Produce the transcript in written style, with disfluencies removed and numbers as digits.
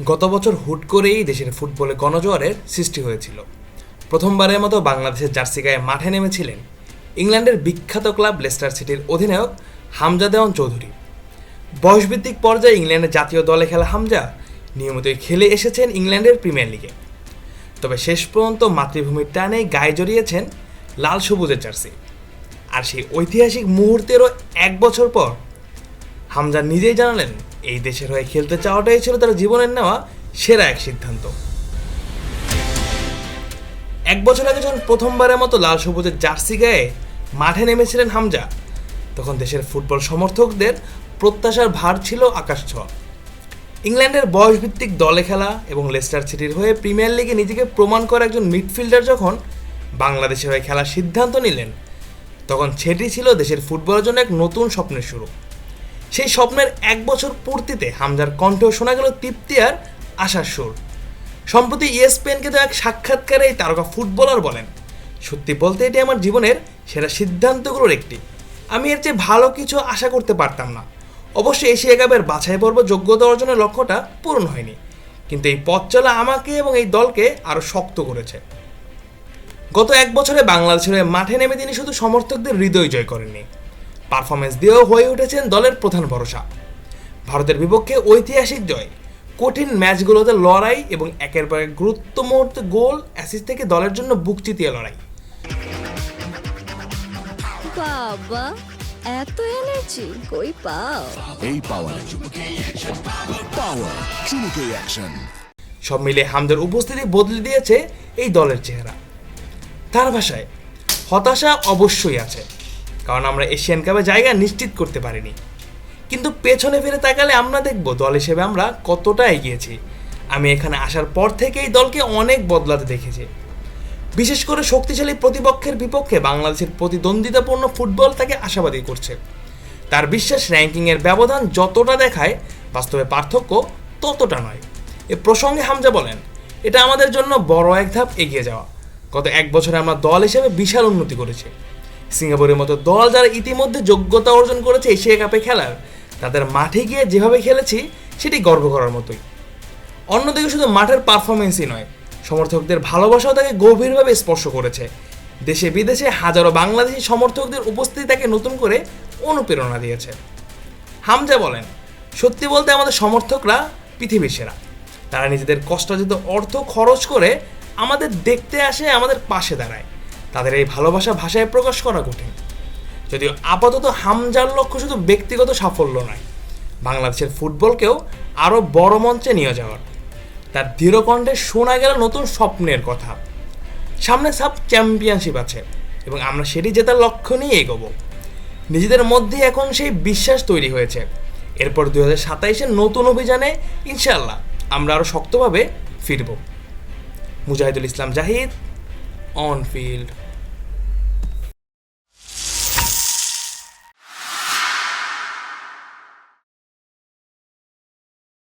গত বছর হুট করেই দেশের ফুটবলে গণজোয়ারের সৃষ্টি হয়েছিল। প্রথমবারের মতো বাংলাদেশের জার্সি গায়ে মাঠে নেমেছিলেন ইংল্যান্ডের বিখ্যাত ক্লাব লেস্টার সিটির অধিনায়ক হামজা দেওয়ান চৌধুরী। বয়সভিত্তিক পর্যায়ে ইংল্যান্ডের জাতীয় দলে খেলা হামজা নিয়মিতই খেলে এসেছেন ইংল্যান্ডের প্রিমিয়ার লিগে। তবে শেষ পর্যন্ত মাতৃভূমির টানে গায়ে জড়িয়েছেন লাল সবুজের জার্সি। আর সেই ঐতিহাসিক মুহূর্তেরও এক বছর পর হামজা নিজেই জানালেন এই দেশের হয়ে খেলতে চাওয়াটাই ছিল তার জীবনের নেওয়া সেরা এক সিদ্ধান্ত। এক বছর আগে যখন প্রথমবারের মতো লাল সবুজের জার্সি গায়ে মাঠে নেমেছিলেন হামজা, তখন দেশের ফুটবল সমর্থকদের প্রত্যাশার ভার ছিল আকাশ ছোঁয়া। ইংল্যান্ডের বয়সভিত্তিক দলে খেলা এবং লেস্টার সিটির হয়ে প্রিমিয়ার লিগে নিজেকে প্রমাণ করা একজন মিডফিল্ডার যখন বাংলাদেশের হয়ে খেলার সিদ্ধান্ত নিলেন, তখন সেটি ছিল দেশের ফুটবলের জন্য এক নতুন স্বপ্নের শুরু। সেই স্বপ্নের এক বছর পূর্তিতে হামজার কণ্ঠেও শোনা গেল তৃপ্তি আর আশার সুর। সম্প্রতি ESPNকে তো এক সাক্ষাৎকারে এই তারকা ফুটবলার বলেন, সত্যি বলতে এটি আমার জীবনের সেরা সিদ্ধান্তগুলোর একটি। আমি এর চেয়ে ভালো কিছু আশা করতে পারতাম না। অবশ্যই এশিয়া কাপের বাছাই পর্ব যোগ্যতা অর্জনের লক্ষ্যটা পূরণ হয়নি, কিন্তু এই পথ চলা আমাকে এবং এই দলকে আরও শক্ত করেছে। গত এক বছরে বাংলাদেশের হয়ে মাঠে নেমে তিনি শুধু সমর্থকদের হৃদয় জয় করেননি, পারফরমেন্স দিয়েও হয়ে উঠেছেন দলের প্রধান ভরসা। ভারতের বিপক্ষে ঐতিহাসিক জয়, কঠিন ম্যাচগুলোতে লড়াই এবং একের পর এক গুরুত্ব মুহূর্তে গোল অ্যাসিস্ট থেকে দলের জন্য বুক চিতিয়ে লড়াই। বাবা, এত এনার্জি কই পাও? এই পাওয়ার চুমুকে অ্যাকশন। সব মিলিয়ে হামজার উপস্থিতি বদলে দিয়েছে এই দলের চেহারা। তার ভাষায় হতাশা অবশ্যই আছে, কারণ আমরা এশিয়ান কাপে জায়গা নিশ্চিত করতে পারিনি। কিন্তু পেছনে ফিরে তাকালে আমরা দেখব দল হিসেবে আমরা কতটা এগিয়েছি। আমি এখানে আসার পর থেকেই দলকে অনেক বদলাতে দেখেছি। বিশেষ করে শক্তিশালী প্রতিপক্ষের বিপক্ষে বাংলাদেশের প্রতিদ্বন্দ্বিতাপূর্ণ ফুটবল তাকে আশাবাদী করছে। তার বিশ্বাস র্যাঙ্কিংয়ের ব্যবধান যতটা দেখায়, বাস্তবে পার্থক্য ততটা নয়। এ প্রসঙ্গে হামজা বলেন, এটা আমাদের জন্য বড় এক ধাপ এগিয়ে যাওয়া। গত এক বছরে আমরা দল হিসেবে বিশাল উন্নতি করেছি। সিঙ্গাপুরের মতো দল যারা ইতিমধ্যে যোগ্যতা অর্জন করেছে এশিয়া কাপে খেলার, তাদের মাঠে গিয়ে যেভাবে খেলেছি সেটি গর্ব করার মতোই। অন্যদিকে শুধু মাঠের পারফরমেন্সই নয়, সমর্থকদের ভালোবাসাও তাকে গভীরভাবে স্পর্শ করেছে। দেশে বিদেশে হাজারো বাংলাদেশি সমর্থকদের উপস্থিতি তাকে নতুন করে অনুপ্রেরণা দিয়েছে। হামজা বলেন, সত্যি বলতে আমাদের সমর্থকরা পৃথিবীর সেরা। তারা নিজেদের কষ্টার্জিত অর্থ খরচ করে আমাদের দেখতে আসে, আমাদের পাশে দাঁড়ায়। তাদের এই ভালোবাসা ভাষায় প্রকাশ করা কঠিন। যদিও আপাতত হামজার লক্ষ্য শুধু ব্যক্তিগত সাফল্য নয়, বাংলাদেশের ফুটবলকেও আরও বড় মঞ্চে নিয়ে যাওয়ার। তার দৃঢ় কণ্ঠে শোনা গেল নতুন স্বপ্নের কথা। সামনে সাব চ্যাম্পিয়নশিপ আছে এবং আমরা সেটি জেতার লক্ষ্য নিয়ে এগোবো। নিজেদের মধ্যে এখন সেই বিশ্বাস তৈরি হয়েছে। এরপর 2027-এর নতুন অভিযানে ইনশাআল্লাহ আমরা আরও শক্তভাবে ফিরব। Mujahidul Islam Zahid, on field.